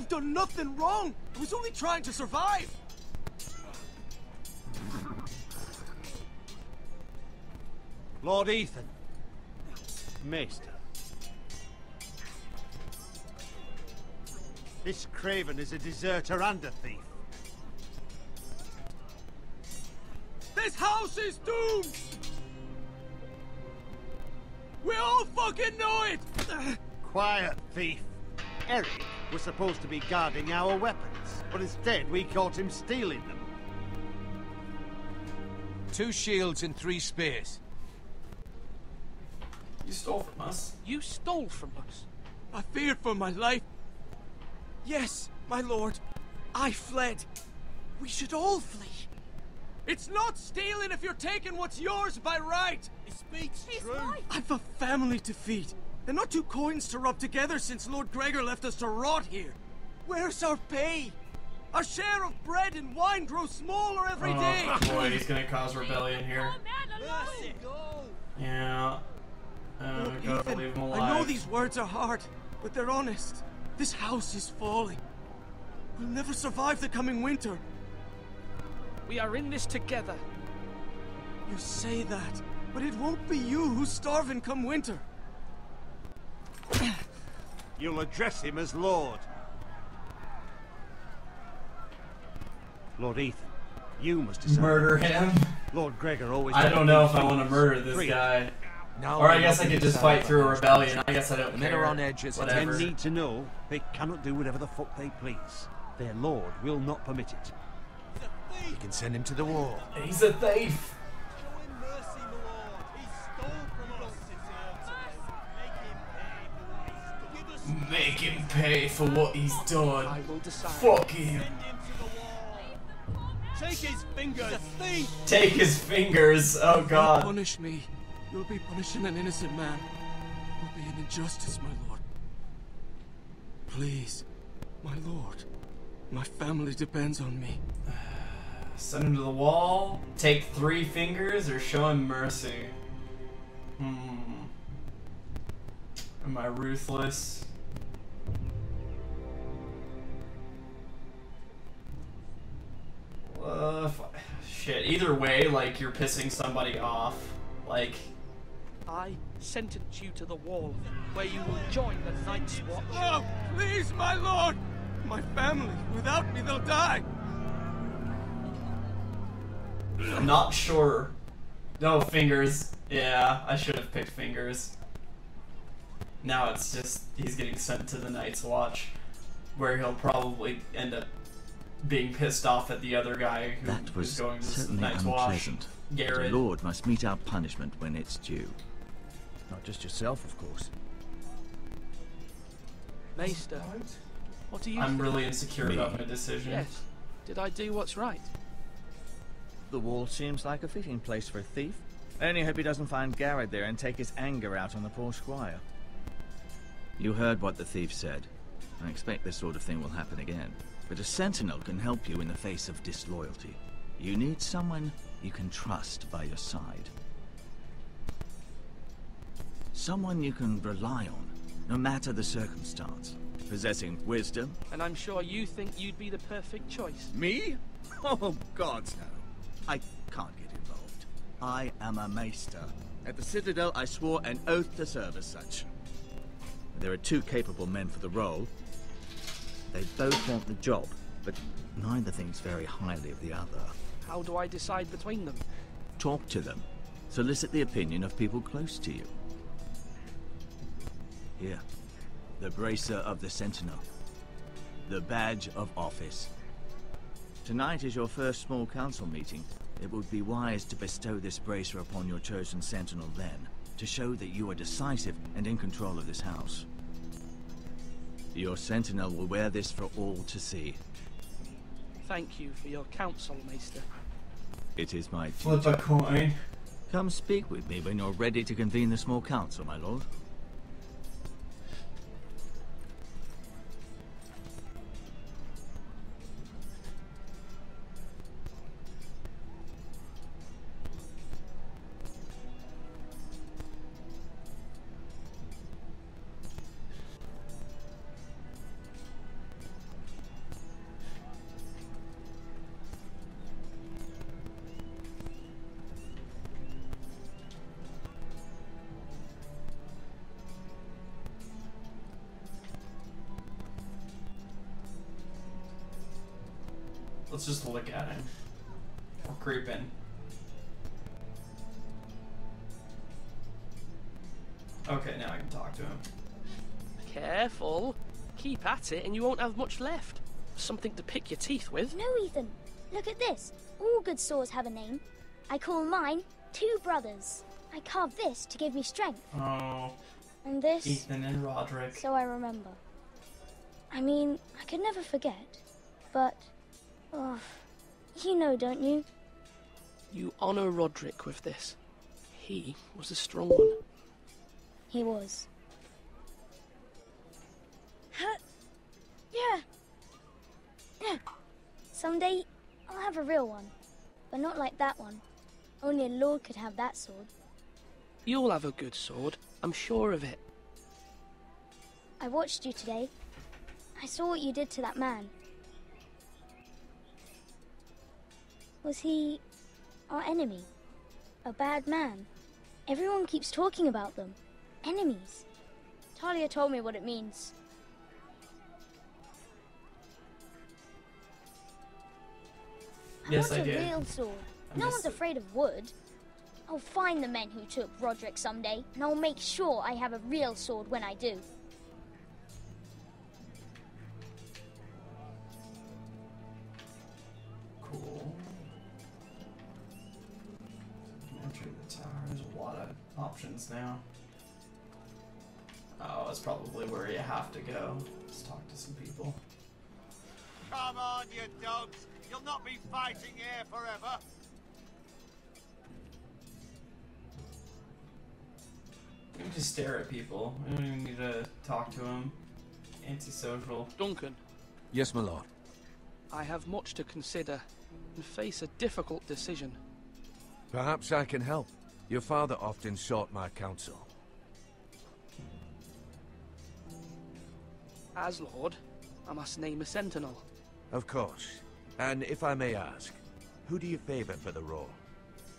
I've done nothing wrong. I was only trying to survive. Lord Ethan. Maester. This craven is a deserter and a thief. This house is doomed! We all fucking know it! Quiet, thief. Eric was supposed to be guarding our weapons, but instead we caught him stealing them. 2 shields and 3 spears. You stole from us. You stole from us? I feared for my life. Yes, my lord. I fled. We should all flee. It's not stealing if you're taking what's yours by right. He speaks true. I've a family to feed, and not 2 coins to rub together since Lord Gregor left us to rot here. Where's our pay? Our share of bread and wine grows smaller every day. Oh boy, he's gonna cause rebellion here. Yeah. We gotta leave him alive. I know these words are hard, but they're honest. This house is falling. We'll never survive the coming winter. We are in this together. You say that, but it won't be you who's starving come winter. You'll address him as Lord. Lord Ethan, you must decide. Murder him? Lord Gregor always... I don't know if I want to murder this guy. No, or I guess I could just fight through a rebellion. I guess I don't Men care. are on edge as Whatever. Men need to know they cannot do whatever the fuck they please. Their lord will not permit it. You can send him to the wall. He's a thief. Show him mercy, my lord. He stole from us. Make him pay for what he's done. I will decide. Fuck him. Take his fingers. Thief. Take his fingers. Oh Don't god. punish me. You'll be punishing an innocent man. It will be an injustice, my lord. Please, my lord. My family depends on me. Send him to the wall. Take 3 fingers or show him mercy. Am I ruthless? Shit. Either way, like, you're pissing somebody off. Like... I sentence you to the wall, where you will join the Night's Watch. Oh, please, my lord! My family, without me, they'll die! I'm not sure. No, fingers. Yeah, I should have picked fingers. Now it's just, he's getting sent to the Night's Watch, where he'll probably end up being pissed off at the other guy That was who's going to the certainly Night's unpleasant. Watch. Garrett. The Lord must mete our punishment when it's due. Not just yourself, of course. Maester, what do you I'm think? really insecure about my decision. Yes. Did I do what's right? The wall seems like a fitting place for a thief. I only hope he doesn't find Garrett there and take his anger out on the poor squire. You heard what the thief said. I expect this sort of thing will happen again. But a sentinel can help you in the face of disloyalty. You need someone you can trust by your side. Someone you can rely on, no matter the circumstance. Possessing wisdom. And I'm sure you think you'd be the perfect choice. Me? Oh, gods no. I can't get involved. I am a maester. At the Citadel, I swore an oath to serve as such. There are 2 capable men for the role. They both want the job, but neither thinks very highly of the other. How do I decide between them? Talk to them. Solicit the opinion of people close to you. Here, the bracer of the Sentinel. The badge of office. Tonight is your first small council meeting. It would be wise to bestow this bracer upon your chosen Sentinel then, to show that you are decisive and in control of this house. Your Sentinel will wear this for all to see. Thank you for your counsel, Maester. It is my Flip duty. a coin. Come speak with me when you're ready to convene the small council, my lord. Let's just look at him. We're creeping. Okay, now I can talk to him. Careful. Keep at it and you won't have much left. Something to pick your teeth with. No, Ethan. Look at this. All good swords have a name. I call mine Two Brothers. I carved this to give me strength. Oh. And this... Ethan and Roderick. So I remember. I mean, I could never forget. But... oh, you know, don't you? You honor Roderick with this. He was a strong one. He was. Yeah. Yeah. Someday, I'll have a real one. But not like that one. Only a lord could have that sword. You'll have a good sword. I'm sure of it. I watched you today. I saw what you did to that man. Was he our enemy? A bad man? Everyone keeps talking about them. Enemies. Talia told me what it means. Yes, I want a did. real sword. I No missed one's it. afraid of wood. I'll find the men who took Roderick someday, and I'll make sure I have a real sword when I do. Cool. Enter the tower. There's a lot of options now. Oh, it's probably where you have to go. Let's talk to some people. Come on, you dogs. You'll not be fighting here forever. We can just stare at people. We don't even need to talk to them. Antisocial. Duncan, Yes, my lord. I have much to consider and face a difficult decision. Perhaps I can help. Your father often sought my counsel. As Lord, I must name a sentinel. Of course. And if I may ask, who do you favor for the role?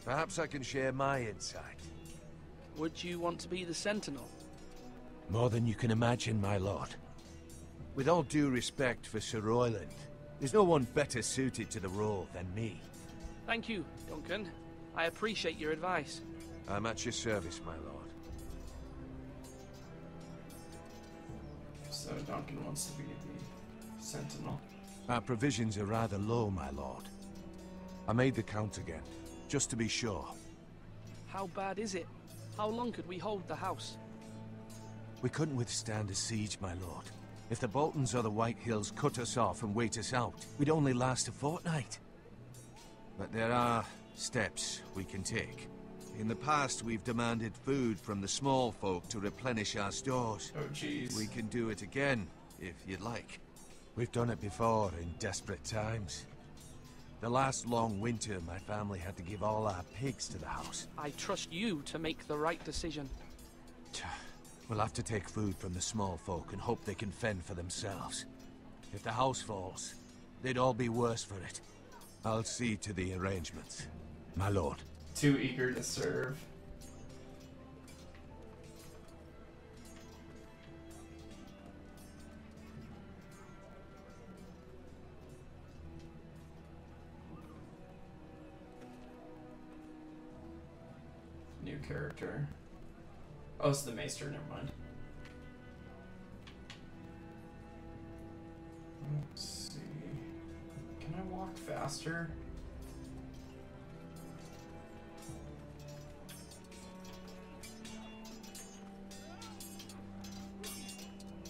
Perhaps I can share my insight. Would you want to be the sentinel? More than you can imagine, my lord. With all due respect for Sir Royland, there's no one better suited to the role than me. Thank you, Duncan. I appreciate your advice. I'm at your service, my lord. So Duncan wants to be the sentinel. Our provisions are rather low, my lord. I made the count again, just to be sure. How bad is it? How long could we hold the house? We couldn't withstand a siege, my lord. If the Boltons or the White Hills cut us off and wait us out, we'd only last a fortnight. But there are steps we can take. In the past, we've demanded food from the small folk to replenish our stores. Oh, jeez. We can do it again, if you'd like. We've done it before in desperate times. The last long winter, my family had to give all our pigs to the house. I trust you to make the right decision. We'll have to take food from the small folk and hope they can fend for themselves. If the house falls, they'd all be worse for it. I'll see to the arrangements, my lord. Too eager to serve. New character. Oh, it's the Maester, never mind. Let's see. Can I walk faster?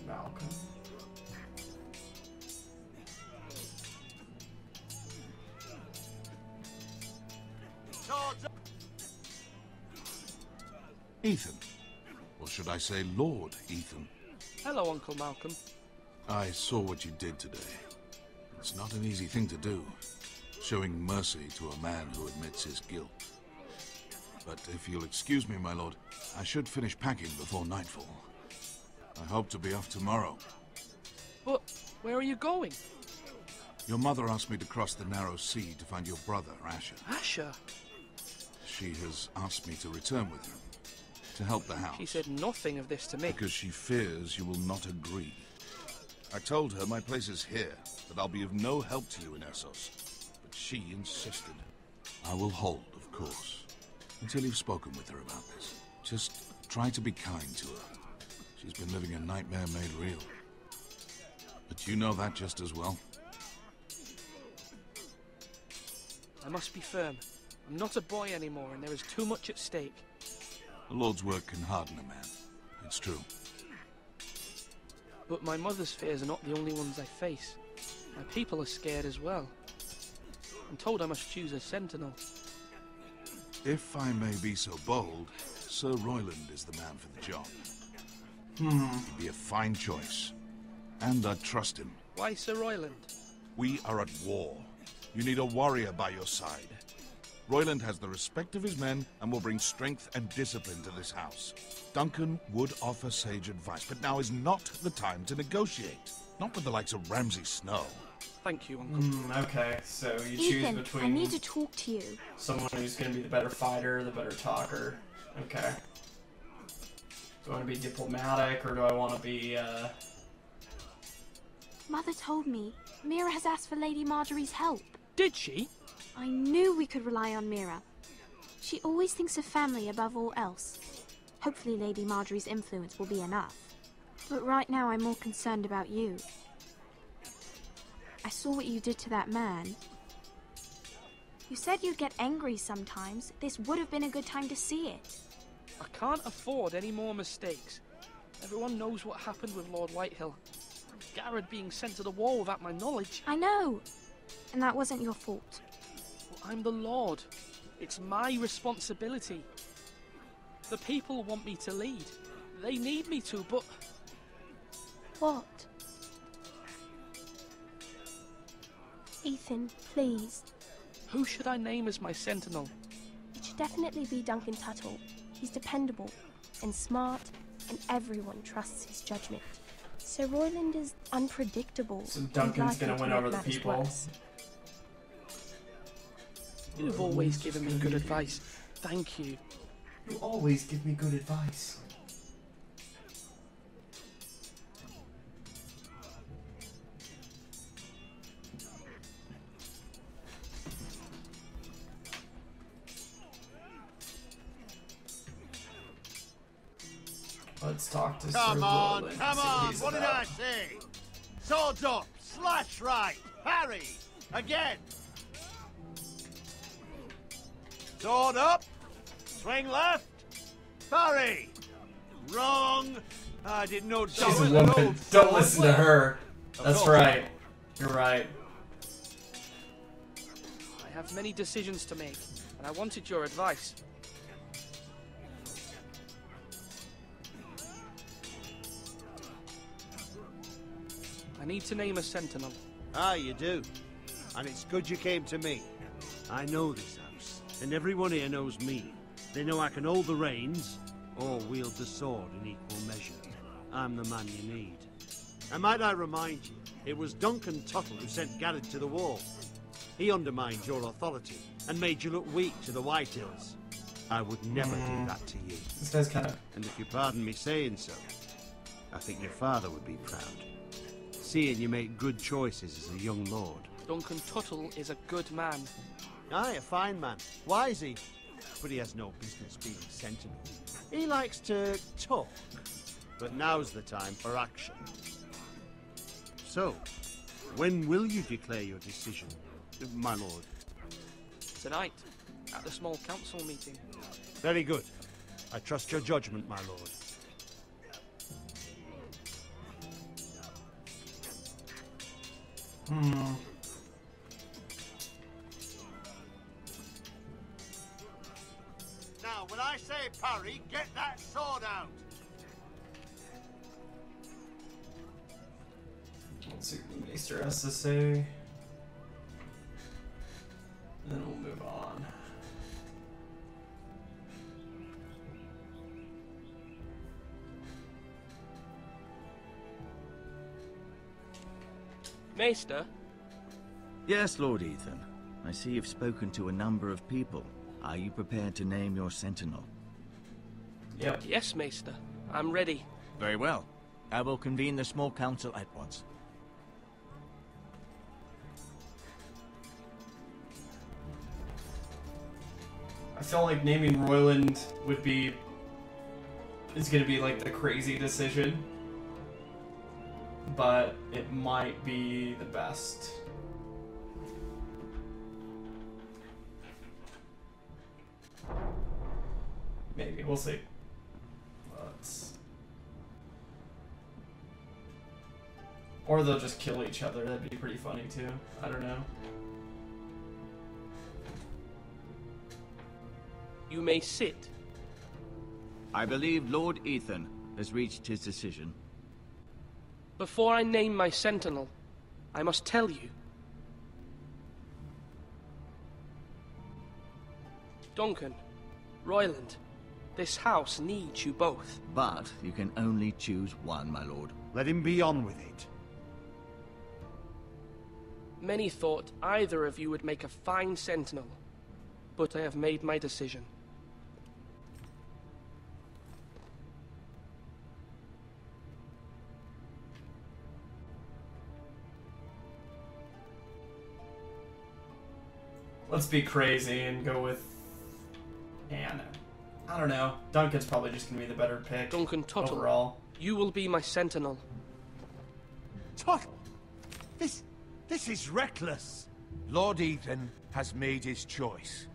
Malcolm. Swords up. Ethan. Or should I say Lord Ethan? Hello, Uncle Malcolm. I saw what you did today. It's not an easy thing to do, showing mercy to a man who admits his guilt. But if you'll excuse me, my lord, I should finish packing before nightfall. I hope to be off tomorrow. But where are you going? Your mother asked me to cross the narrow sea to find your brother, Asher. Asher? She has asked me to return with you, to help the house. She said nothing of this to me. Because she fears you will not agree. I told her my place is here, that I'll be of no help to you in Essos. but she insisted. I will hold, of course, until you've spoken with her about this. Just try to be kind to her. She's been living a nightmare made real. But you know that just as well. I must be firm. I'm not a boy anymore, and there is too much at stake. The Lord's work can harden a man. It's true. But my mother's fears are not the only ones I face. My people are scared as well. I'm told I must choose a sentinel. If I may be so bold, Sir Royland is the man for the job. He'd be a fine choice. And I trust him. Why Sir Royland? We are at war. You need a warrior by your side. Royland has the respect of his men and will bring strength and discipline to this house. Duncan would offer sage advice, but now is not the time to negotiate. Not with the likes of Ramsay Snow. Thank you, Uncle. Okay, so you choose Ethan, between I need to talk to you. someone who's going to be the better fighter, the better talker. Okay. Do I want to be diplomatic, or do I want to be, Mother told me Mira has asked for Lady Marjorie's help. Did she? I knew we could rely on Mira. She always thinks of family above all else. Hopefully Lady Marjorie's influence will be enough. But right now I'm more concerned about you. I saw what you did to that man. You said you'd get angry sometimes. This would have been a good time to see it. I can't afford any more mistakes. Everyone knows what happened with Lord Whitehill. Garrett being sent to the wall without my knowledge. I know. And that wasn't your fault. Well, I'm the Lord. It's my responsibility. The people want me to lead. They need me to, but... What? Ethan, please. Who should I name as my sentinel? It should definitely be Duncan Tuttle. He's dependable and smart, and everyone trusts his judgment. Sir Royland is unpredictable. So Duncan's and gonna win likely to over make the matters people. worse. You've always given me good advice. Thank you. You always give me good advice. Let's talk to Sir Come on, Roland, come see what on, he's what did about. I say? Swords up, slash right, parry, again. Sword up, swing left, parry. Wrong. I didn't know She's a Duncan woman. old Don't sword listen to well. her. That's course. right. You're right. I have many decisions to make, and I wanted your advice. I need to name a sentinel. Ah, you do. And it's good you came to me. I know this house, and everyone here knows me. They know I can hold the reins, or wield the sword in equal measure. I'm the man you need. And might I remind you, it was Duncan Tuttle who sent Garrett to the wall. He undermined your authority, and made you look weak to the Whitehills. I would never do that to you. This guy's kind of... And if you pardon me saying so, I think your father would be proud. Seeing you make good choices as a young lord. Duncan Tuttle is a good man. Aye, a fine man. Wise he. But he has no business being sentinel. He likes to talk. But now's the time for action. So, when will you declare your decision, my lord? Tonight, at the small council meeting. Very good. I trust your judgment, my lord. Now, when I say parry, get that sword out. Let's see what the Maester has to say. And then we'll move on. Maester, Yes, Lord Ethan. I see you've spoken to a number of people. Are you prepared to name your sentinel? Yep. yes, Maester. I'm ready. Very well. I will convene the small council at once. I feel like naming Royland is gonna be like the crazy decision, but it might be the best. Maybe, we'll see. Or they'll just kill each other, that'd be pretty funny too. I don't know. You may sit. I believe Lord Ethan has reached his decision. Before I name my sentinel, I must tell you. Duncan, Royland, this house needs you both. But you can only choose one, my lord. Let him be on with it. Many thought either of you would make a fine sentinel, but I have made my decision. Let's be crazy and go with Anna. I don't know. Duncan's probably just gonna be the better pick. Duncan Tuttle, overall. You will be my sentinel. Tuttle! This is reckless. Lord Ethan has made his choice.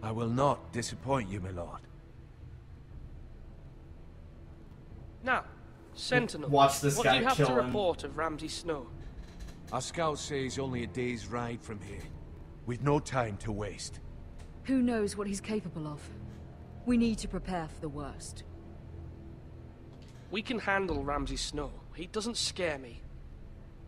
I will not disappoint you, my lord. Now, sentinel, Watch this what guy do you have kill to him. report of Ramsay Snow? Our scouts say he's only a day's ride from here. We've no time to waste. Who knows what he's capable of? We need to prepare for the worst. We can handle Ramsay Snow. He doesn't scare me.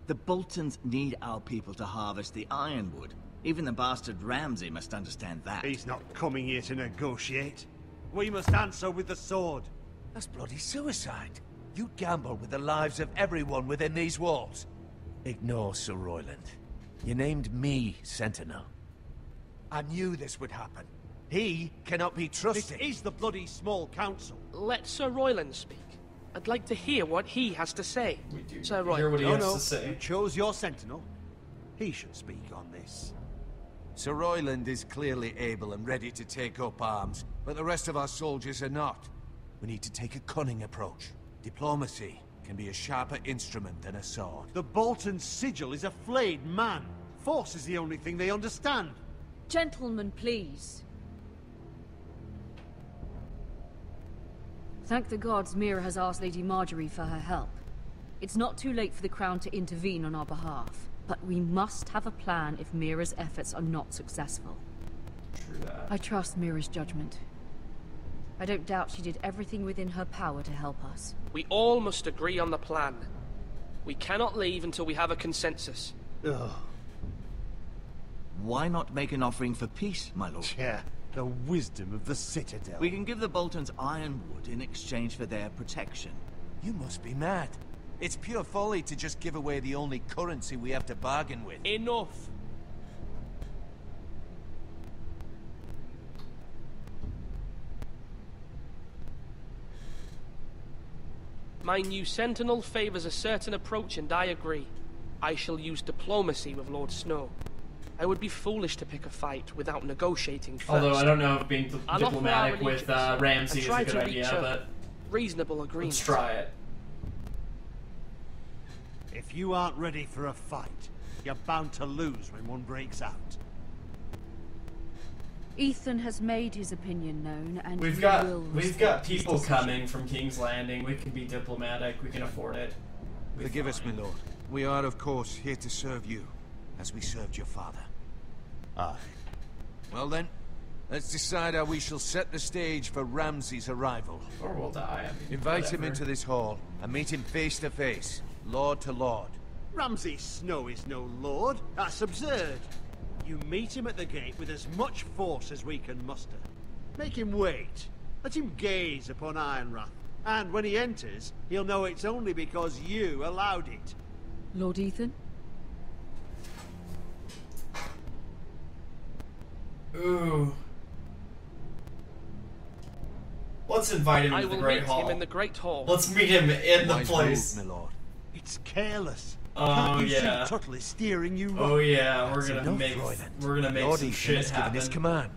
The Boltons need our people to harvest the ironwood. Even the bastard Ramsay must understand that. He's not coming here to negotiate. We must answer with the sword. That's bloody suicide. You gamble with the lives of everyone within these walls. Ignore Sir Royland. You named me Sentinel. I knew this would happen. He cannot be trusted. This is the bloody small council. Let Sir Royland speak. I'd like to hear what he has to say. We do Sir hear Royland. what he No, has no. to say. You chose your sentinel. He should speak on this. Sir Royland is clearly able and ready to take up arms, but the rest of our soldiers are not. We need to take a cunning approach. Diplomacy can be a sharper instrument than a sword. The Bolton sigil is a flayed man. Force is the only thing they understand. Gentlemen, please. Thank the gods Mira has asked Lady Marjorie for her help. It's not too late for the Crown to intervene on our behalf, but we must have a plan if Mira's efforts are not successful. True that. I trust Mira's judgment. I don't doubt she did everything within her power to help us. We all must agree on the plan. We cannot leave until we have a consensus. Ugh. Why not make an offering for peace, my lord? Yeah, the wisdom of the Citadel. We can give the Boltons ironwood in exchange for their protection. You must be mad. It's pure folly to just give away the only currency we have to bargain with. Enough! My new sentinel favors a certain approach, and I agree. I shall use diplomacy with Lord Snow. I would be foolish to pick a fight without negotiating first. Although I don't know if being I'll offer diplomatic our with allegiance Ramsay and is try a good to idea, reach a but reasonable agreement. let's try it. If you aren't ready for a fight, you're bound to lose when one breaks out. Ethan has made his opinion known, and We've he got will people respect his decision. coming from King's Landing. We can be diplomatic. We can afford it. We're Forgive us, my fine. lord. We are, of course, here to serve you, as we served your father. Aye. Well then, let's decide how we shall set the stage for Ramsay's arrival. Or we'll die. I mean, Invite him whatever. into this hall, and meet him face to face, lord to lord. Ramsay Snow is no lord. That's absurd. You meet him at the gate with as much force as we can muster. Make him wait. Let him gaze upon Ironrath. And when he enters, he'll know it's only because you allowed it. Lord Ethan? Ooh. Let's invite him I into the will Great meet Hall. him in the Great Hall. Let's meet him in the Wise place. move, my lord. It's careless. Can't you yeah. see Tuttle is steering you Oh right? yeah, we're That's gonna enough, make Royland. Lord some Ethan shit has given happen. his command.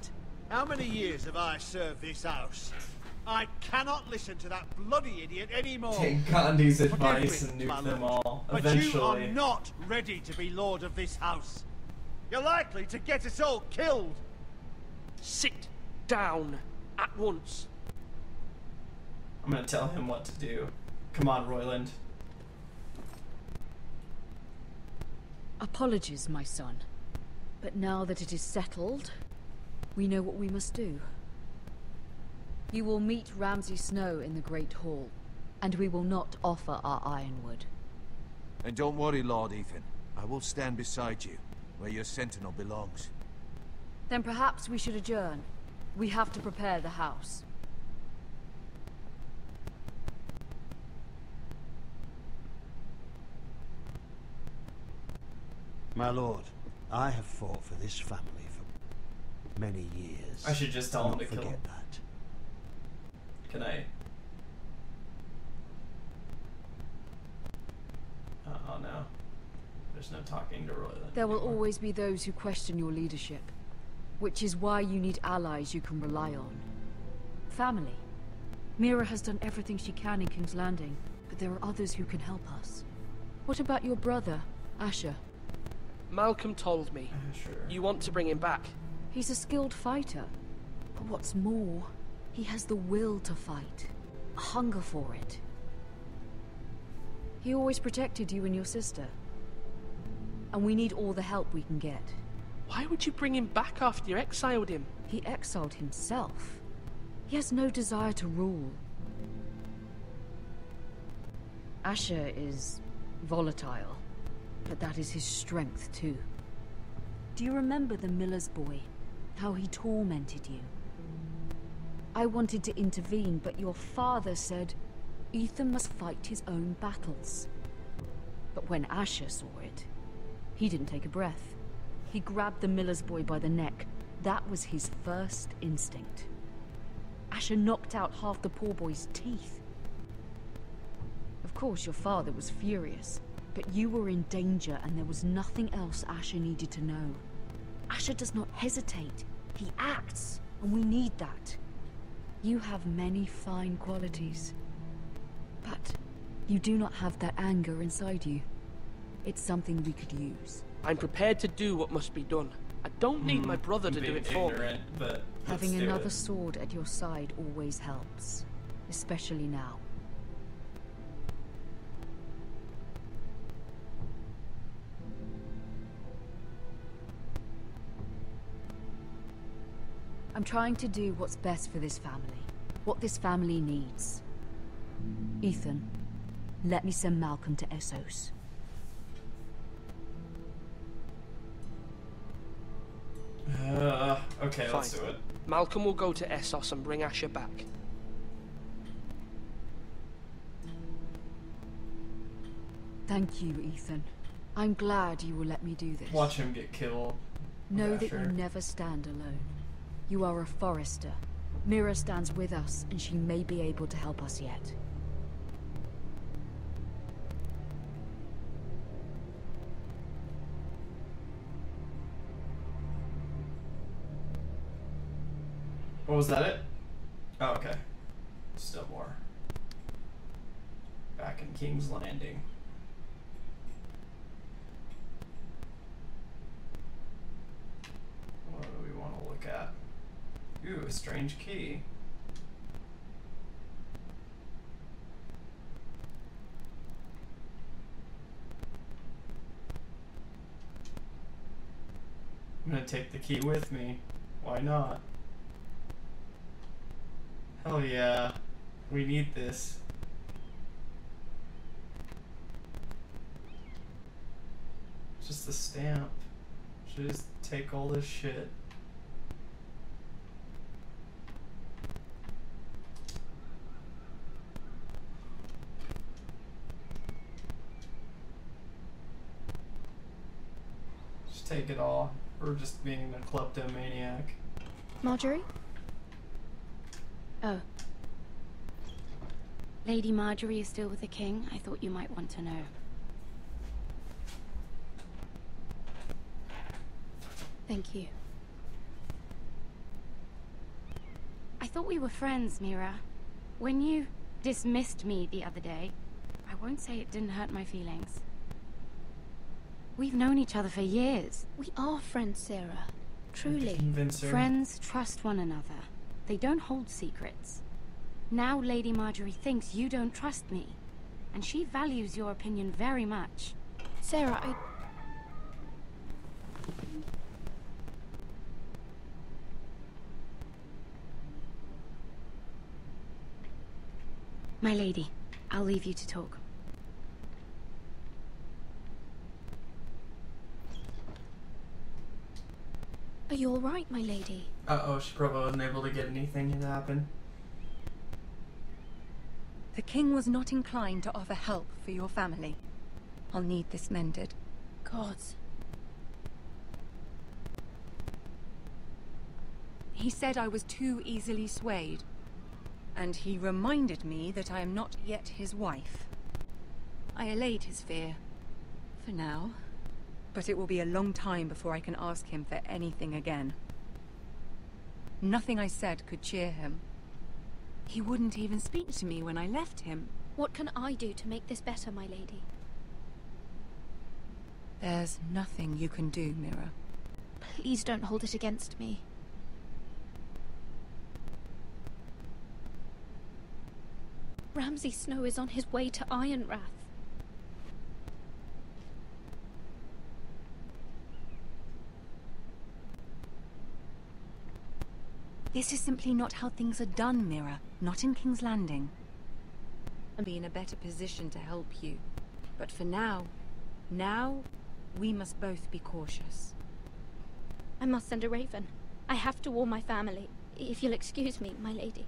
How many years have I served this house? I cannot listen to that bloody idiot anymore. Take Gandhi's Forgive advice me, and my nuke them lord, all. But Eventually. you are not ready to be lord of this house. You're likely to get us all killed. Sit down at once. I'm gonna tell him what to do. Come on, Royland. Apologies, my son. But now that it is settled, we know what we must do. You will meet Ramsay Snow in the Great Hall, and we will not offer our ironwood. And don't worry, Lord Ethan. I will stand beside you, where your sentinel belongs. Then perhaps we should adjourn. We have to prepare the house. My lord, I have fought for this family for many years. I should just tell him Not to kill him. forget that. Can I? Oh no. There's no talking to Royland. There will anymore. always be those who question your leadership, which is why you need allies you can rely on. Family. Mira has done everything she can in King's Landing, but there are others who can help us. What about your brother, Asher? Malcolm told me. Sure. You want to bring him back. He's a skilled fighter. But what's more, he has the will to fight. A hunger for it. He always protected you and your sister. And we need all the help we can get. Why would you bring him back after you exiled him? He exiled himself. He has no desire to rule. Asher is volatile, but that is his strength too. Do you remember the miller's boy? How he tormented you? I wanted to intervene, but your father said Ethan must fight his own battles. But when Asher saw it, he didn't take a breath. He grabbed the miller's boy by the neck. That was his first instinct. Asher knocked out half the poor boy's teeth. Of course, your father was furious, but you were in danger and there was nothing else Asher needed to know. Asher does not hesitate. He acts, and we need that. You have many fine qualities, but you do not have that anger inside you. It's something we could use. I'm prepared to do what must be done. I don't need my brother to do it for me. Ignorant, but Having another sword at your side always helps, especially now. I'm trying to do what's best for this family, what this family needs. Ethan, let me send Malcolm to Essos. Okay, Fine. let's do it. Malcolm will go to Essos and bring Asher back. Thank you, Ethan. I'm glad you will let me do this. Watch him get killed. Know that Asher. you never stand alone. You are a forester. Mira stands with us, and she may be able to help us yet. What was that it? Oh, okay. Still more. Back in King's Landing. What do we want to look at? Ooh, a strange key. I'm gonna take the key with me. Why not? Hell yeah. We need this. Just the stamp. Should just take all this shit. Just take it all. Or just being a kleptomaniac. Marjorie? Oh. Lady Marjorie is still with the king? I thought you might want to know. Thank you. I thought we were friends, Mira. When you dismissed me the other day, I won't say it didn't hurt my feelings. We've known each other for years. We are friends, Sarah. Truly. Friends trust one another. They don't hold secrets. Now Lady Marjorie thinks you don't trust me, and she values your opinion very much. Sarah, My lady, I'll leave you to talk. Are you alright, my lady? Uh-oh, she probably wasn't able to get anything to happen. The king was not inclined to offer help for your family. I'll need this mended. Gods. He said I was too easily swayed. And he reminded me that I am not yet his wife. I allayed his fear. For now. But it will be a long time before I can ask him for anything again. Nothing I said could cheer him. He wouldn't even speak to me when I left him. What can I do to make this better, my lady? There's nothing you can do, Mira. Please don't hold it against me. Ramsay Snow is on his way to Ironrath. This is simply not how things are done, Mira. Not in King's Landing. I'll be in a better position to help you. But for now, we must both be cautious. I must send a raven. I have to warn my family. If you'll excuse me, my lady.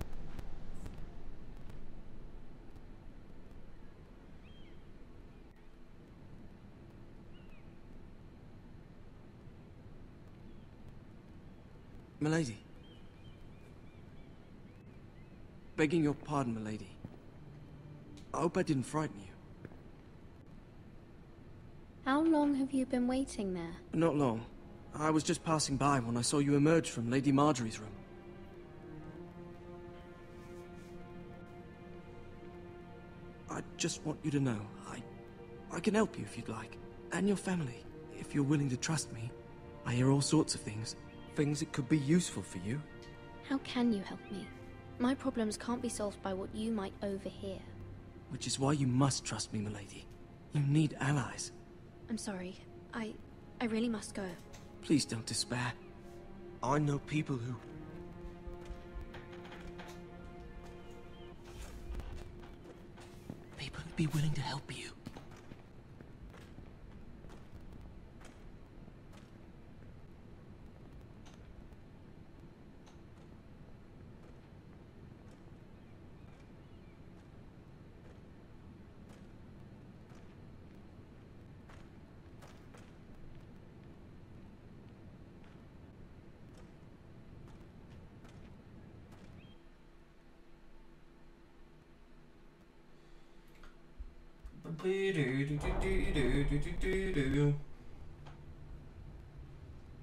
Milady. Begging your pardon, milady. I hope I didn't frighten you. How long have you been waiting there? Not long. I was just passing by when I saw you emerge from Lady Marjorie's room. I just want you to know, I can help you if you'd like. And your family, if you're willing to trust me. I hear all sorts of things. Things that could be useful for you. How can you help me? My problems can't be solved by what you might overhear. Which is why you must trust me, milady. You need allies. I'm sorry. I really must go. Please don't despair. I know people who... People who'd be willing to help you.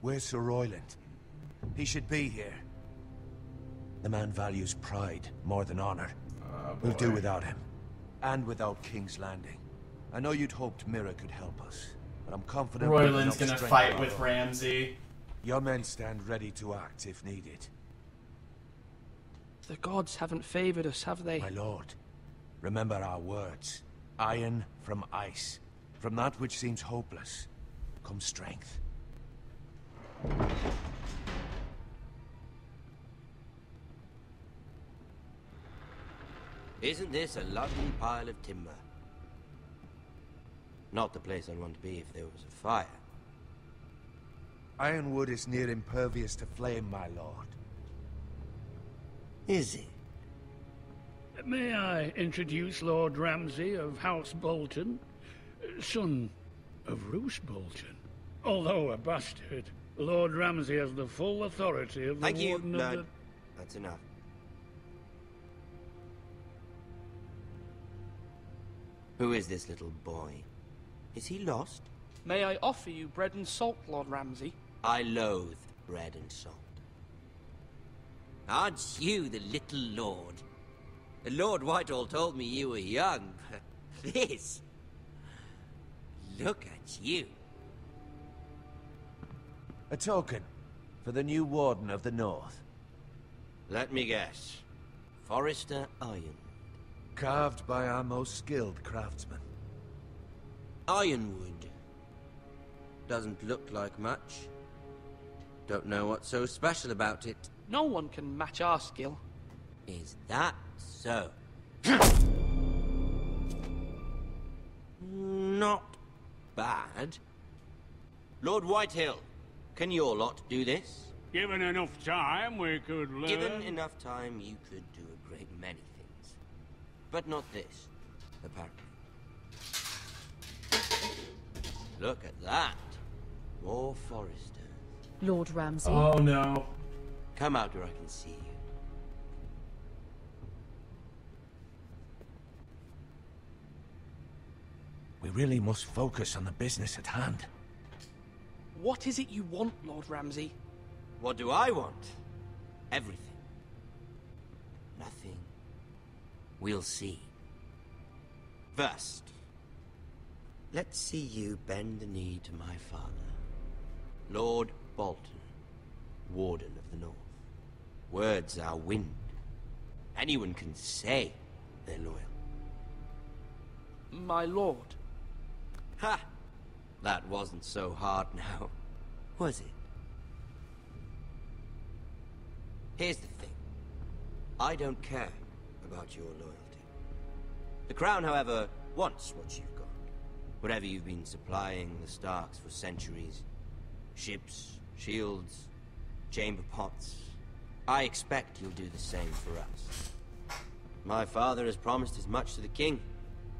Where's Sir Royland? He should be here. The man values pride more than honor. We'll do without him. And without King's Landing. I know you'd hoped Mira could help us, but I'm confident... Royland's gonna fight with Ramsay. Your men stand ready to act if needed. The gods haven't favored us, have they? My lord, remember our words. Iron from ice. From that which seems hopeless comes strength. Isn't this a lovely pile of timber? Not the place I'd want to be if there was a fire. Ironwood is near impervious to flame, my lord. Is it? May I introduce Lord Ramsay of House Bolton, son of Roose Bolton. Although a bastard, Lord Ramsay has the full authority of the Warden of the... That's enough. Who is this little boy? Is he lost? May I offer you bread and salt, Lord Ramsay? I loathe bread and salt. Aren't you the little lord? Lord Whitehall told me you were young, but this... Look at you. A token for the new Warden of the North. Let me guess. Forrester Iron. Carved by our most skilled craftsmen. Ironwood. Doesn't look like much. Don't know what's so special about it. No one can match our skill. Is that so? Not bad. Lord Whitehill, can your lot do this? Given enough time, we could learn. Given enough time, you could do a great many things. But not this, apparently. Look at that. More Foresters. Lord Ramsay. Oh no. Come out where I can see you. We really must focus on the business at hand. What is it you want, Lord Ramsay? What do I want? Everything. Nothing. We'll see. First, let's see you bend the knee to my father, Lord Bolton, Warden of the North. Words are wind. Anyone can say they're loyal. My lord. Ha! That wasn't so hard now, was it? Here's the thing. I don't care about your loyalty. The Crown, however, wants what you've got. Whatever you've been supplying the Starks for centuries. Ships, shields, chamber pots. I expect you'll do the same for us. My father has promised as much to the king.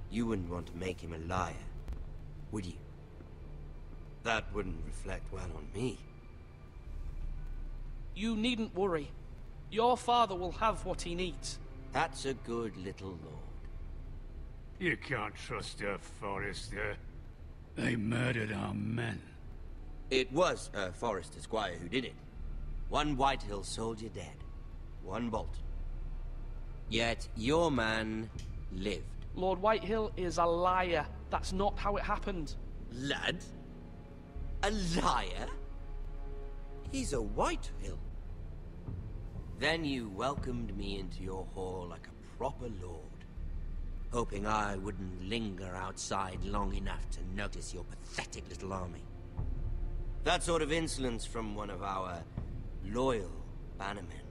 You wouldn't want to make him a liar, would you? That wouldn't reflect well on me. You needn't worry. Your father will have what he needs. That's a good little lord. You can't trust her, Forrester. They murdered our men. It was a Forrester squire who did it. One Whitehill soldier dead. One Bolton. Yet your man lived. Lord Whitehill is a liar. That's not how it happened. Lad? A liar? He's a Whitehill. Then you welcomed me into your hall like a proper lord, hoping I wouldn't linger outside long enough to notice your pathetic little army. That sort of insolence from one of our loyal bannermen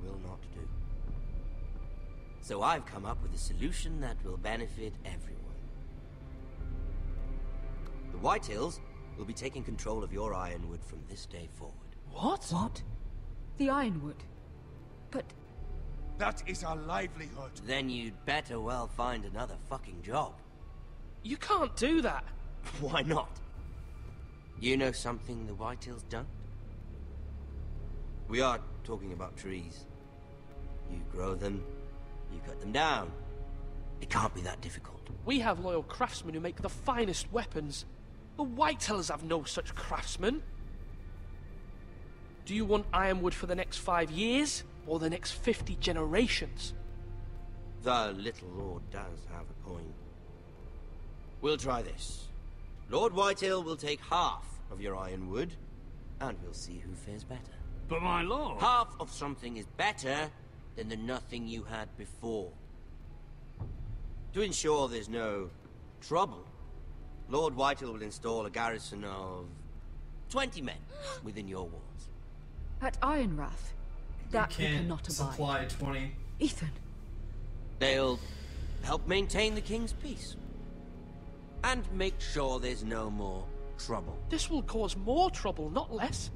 will not do. So I've come up with a solution that will benefit everyone. The Whitehills will be taking control of your Ironwood from this day forward. What? What? The Ironwood? But... That is our livelihood. Then you'd better well find another fucking job. You can't do that. Why not? You know something the Whitehills don't? We are talking about trees. You grow them, you cut them down. It can't be that difficult. We have loyal craftsmen who make the finest weapons. The Whitehills have no such craftsmen. Do you want Ironwood for the next 5 years, or the next 50 generations? The little lord does have a point. We'll try this. Lord Whitehill will take half of your Ironwood, and we'll see who fares better. But my lord... Half of something is better than the nothing you had before. To ensure there's no trouble, Lord Whitehill will install a garrison of 20 men within your walls. At Ironrath? That we can't cannot abide. supply 20. Ethan. They'll help maintain the king's peace. And make sure there's no more trouble. This will cause more trouble, not less.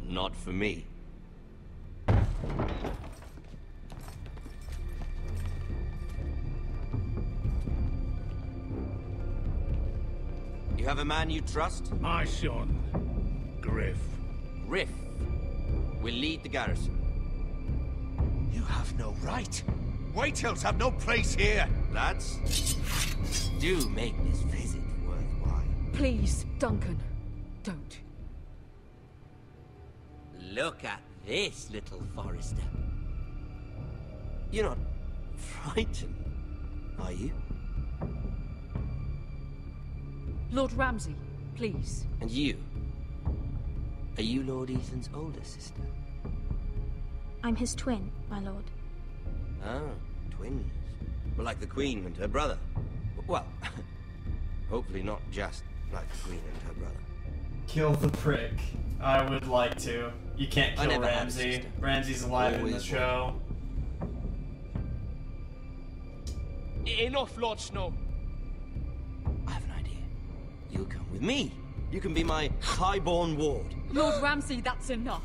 Not for me. You have a man you trust? My son, Griff. Griff will lead the garrison. You have no right. Whitehills have no place here. Lads, do make this visit worthwhile. Please, Duncan. Don't. look at this, little Forester. You're not frightened, are you? Lord Ramsay, please. And you? Are you Lord Ethan's older sister? I'm his twin, my lord. Oh, twins. Well, like the Queen and her brother. Well, hopefully not just like the Queen and her brother. Kill the prick. I would like to. You can't I kill never had a Ramsay. sister. Ramsay's alive in the Always show. Enough, Lord Snow. I have an idea. You'll come with me. You can be my highborn ward. Lord Ramsay, that's enough.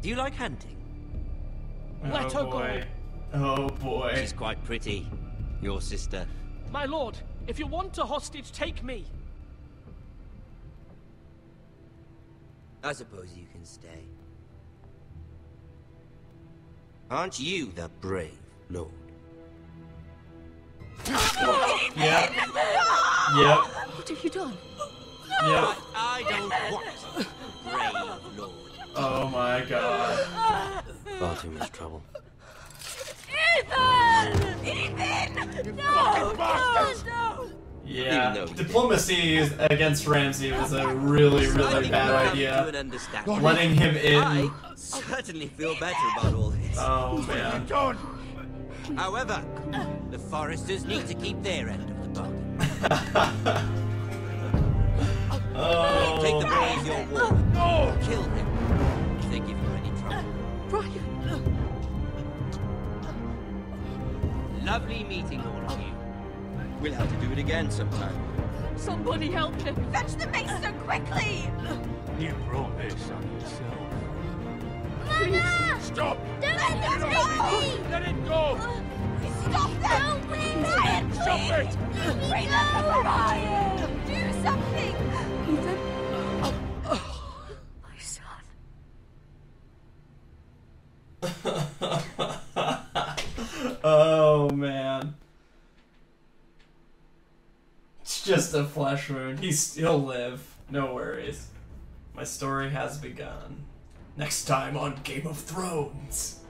Do you like hunting? Let her go. Oh boy. She's quite pretty. Your sister. My lord, if you want a hostage, take me. I suppose you can stay. Aren't you the brave lord? Yep. Yep. What have you done? Yep. I don't want brave lord. Oh my god. Far too much trouble. Ethan! Ethan! No! No! Yeah. Diplomacy against Ramsay was a really, really bad idea. Letting him in. I certainly feel better about all this. Oh man. However, the Foresters need to keep their end of the bargain. Oh. Take the boy as your ward. No! Kill him if they give you any trouble. Brian! Lovely meeting all of you. We'll have to do it again sometime. Somebody help him! Fetch the maester quickly! You brought this on yourself. Mama! Stop! Don't let them take me! Let it go! Stop them! Help me! Ryan, please! Stop it! Bring them to Ryan! Do something! Ethan? My son. Oh man. It's just a flesh wound. He'll live. No worries. My story has begun. Next time on Game of Thrones.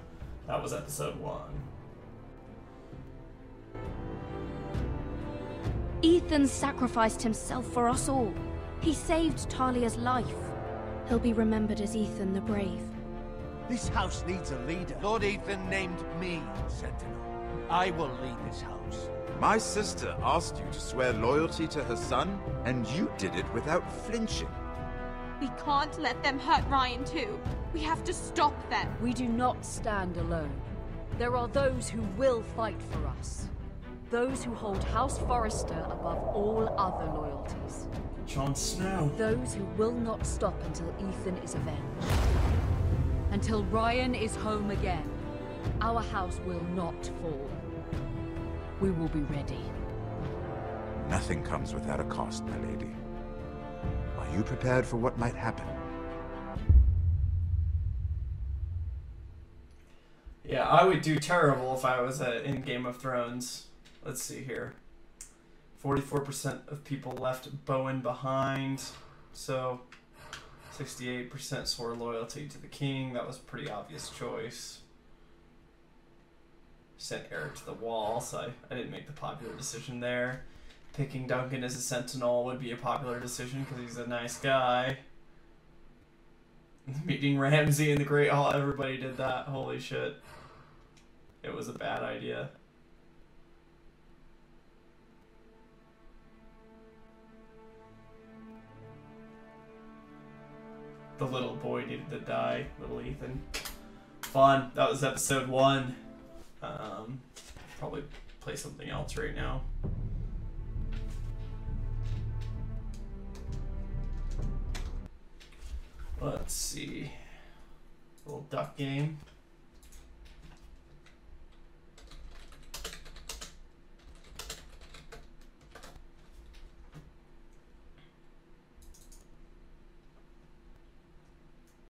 That was episode 1. Ethan sacrificed himself for us all. He saved Talia's life. He'll be remembered as Ethan the Brave. This house needs a leader. Lord Ethan named me Sentinel. I will lead this house. My sister asked you to swear loyalty to her son, and you did it without flinching. We can't let them hurt Ryan too. We have to stop them. We do not stand alone. There are those who will fight for us. Those who hold House Forrester above all other loyalties. Jon Snow. Those who will not stop until Ethan is avenged. Until Ryan is home again. Our house will not fall. We will be ready. Nothing comes without a cost, my lady. Are you prepared for what might happen? Yeah, I would do terrible if I was in Game of Thrones. Let's see here. 44% of people left Bowen behind. So 68% swore loyalty to the king. That was a pretty obvious choice. Sent Eric to the wall, so I didn't make the popular decision there. Picking Duncan as a sentinel would be a popular decision because he's a nice guy. Meeting Ramsay in the Great Hall, everybody did that. Holy shit. It was a bad idea. The little boy needed to die, little Ethan. Fun. That was episode 1. Probably play something else right now. Let's see. Little duck game.